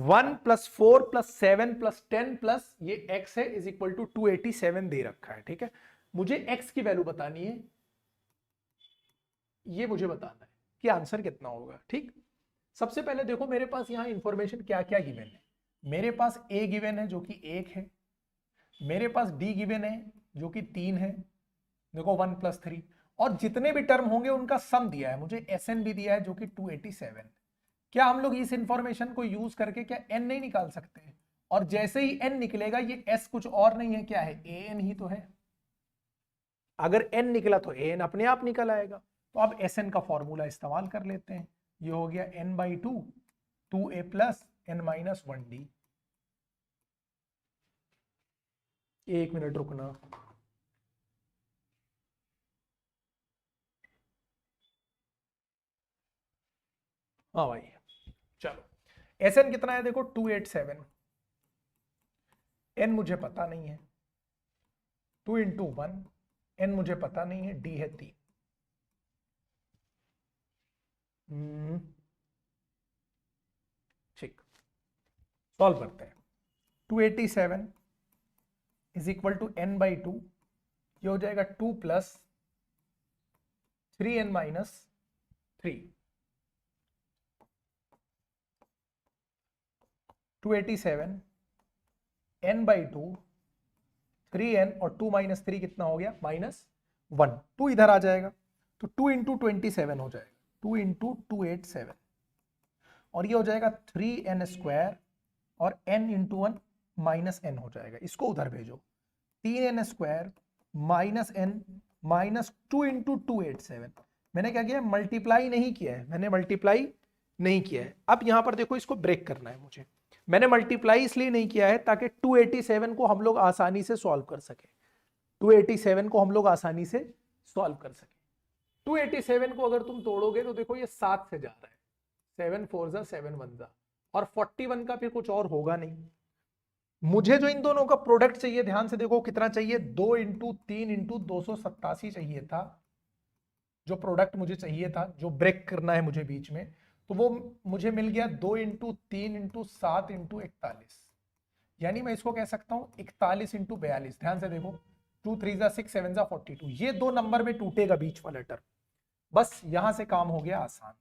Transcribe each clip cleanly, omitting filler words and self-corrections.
1 plus 4 plus 7 plus 10 plus ये x है is equal to 287 दे रखा है। ठीक है, मुझे x की वैल्यू बतानी है, ये मुझे बताना है कि आंसर कितना होगा। ठीक, सबसे पहले देखो मेरे पास यहां इंफॉर्मेशन क्या क्या गिवन है। मेरे पास a गिवन है जो कि 1 है, मेरे पास d गिवन है जो कि 3 है, देखो 1 प्लस 3, और जितने भी टर्म होंगे उनका सम दिया है मुझे, SN भी दिया है जो कि 287। क्या हम लोग इस इंफॉर्मेशन को यूज करके क्या n नहीं निकाल सकते हैं? और जैसे ही n निकलेगा, ये s कुछ और नहीं है, क्या है, an ही तो है। अगर n निकला तो an अपने आप निकल आएगा। तो अब SN का फॉर्मूला इस्तेमाल कर लेते हैं। ये हो गया n/2 2a plus n minus 1d। एक मिनट रुकना, हाँ भाई चलो। SN कितना है देखो 287, n मुझे पता नहीं है, 2 इंटू 1, n मुझे पता नहीं है, d है 3। ठीक, सॉल्व करते हैं। 287 इज इक्वल टू n/2, ये हो जाएगा 2 plus 3n minus 3। 287 n/2 3n और 2 माइनस 3 कितना हो गया, -1। 2 इधर आ जाएगा तो 2 इंटू 27 हो जाएगा, 2 इंटू 287, और ये हो जाएगा 3n² और n इंटू 1 माइनस n हो जाएगा, इसको उधर भेजो। 3n² minus n minus 2 into 287। मैंने क्या किया, मल्टीप्लाई नहीं किया है, मैंने मल्टीप्लाई नहीं किया है। अब यहां पर देखो इसको ब्रेक करना है मुझे। मैंने मल्टीप्लाई इसलिए नहीं किया है ताकि 287 को हम लोग आसानी से सॉल्व कर सके, 287 को हम लोग आसानी से सॉल्व कर सके। 287 को अगर तुम तोड़ोगे तो देखो ये 7 से जा रहा है, 7 4 जा 7 1 जा, और 41 का फिर कुछ और होगा नहीं। मुझे जो इन दोनों का प्रोडक्ट चाहिए, ध्यान से देखो कितना चाहिए, 2 इंटू 3 इंटू 287 चाहिए था। जो प्रोडक्ट मुझे चाहिए था, जो ब्रेक करना है मुझे बीच में, तो वो मुझे मिल गया 2 इंटू 3 इंटू 7 इंटू 41। यानी मैं इसको कह सकता हूं 41 इंटू 42। ध्यान से देखो, 2 3 जा 6 7 जा 42, ये दो नंबर में टूटेगा बीच वाला टर्म। बस यहां से काम हो गया आसान।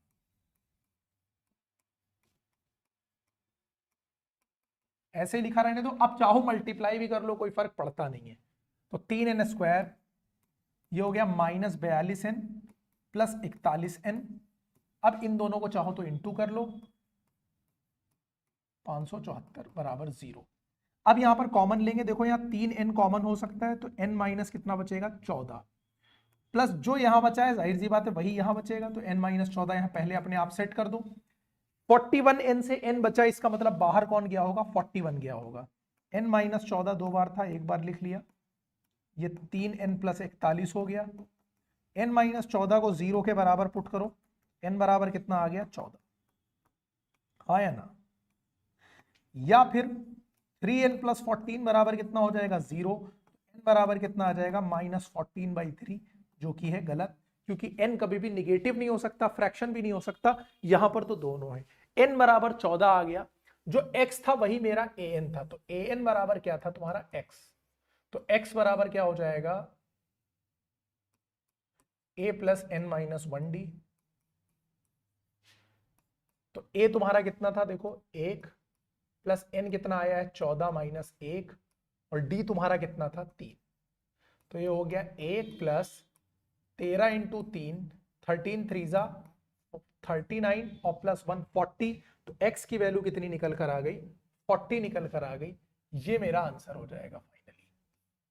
ऐसे ही लिखा रहने दो, अब चाहो मल्टीप्लाई भी कर लो, कोई फर्क पड़ता नहीं है। तो 3n², ये हो गया -42n प्लस 41n। अब इन दोनों को चाहो तो इंटू कर लो, 574 बराबर 0। अब यहां पर कॉमन लेंगे, देखो यहां 3n कॉमन हो सकता है, तो n माइनस कितना बचेगा, 14, प्लस जो यहां बचा है जाहिर सी बात है वही यहां बचेगा, तो n माइनस 14 यहां पहले अपने आप सेट कर दो। 41n से n बचा, इसका मतलब बाहर कौन गया होगा, 41 गया होगा। n माइनस 14 दो बार था, एक बार लिख लिया, ये 3n प्लस 41 हो गया। n माइनस 14 को 0 के बराबर पुट करो, n बराबर कितना आ गया, 14, आया ना। या फिर 3n प्लस 14 बराबर कितना हो जाएगा, 0, n बराबर कितना आ जाएगा, -14/3, जो कि है गलत, क्योंकि n कभी भी निगेटिव नहीं हो सकता, फ्रैक्शन भी नहीं हो सकता, यहां पर तो दोनों है। n बराबर 14 आ गया, जो x था वही मेरा an था, तो an बराबर क्या था तुम्हारा, x। तो x बराबर क्या हो जाएगा, a plus n minus 1d। तो a तुम्हारा कितना था, देखो 1 प्लस n कितना आया है, 14 माइनस 1, और d तुम्हारा कितना था, 3। तो ये हो गया 1 प्लस 13 इंटू 3, 13 3 जा 39, और प्लस 1 40। तो x की वैल्यू कितनी निकल कर आ गई, 40 निकल कर आ गई। ये मेरा आंसर हो जाएगा।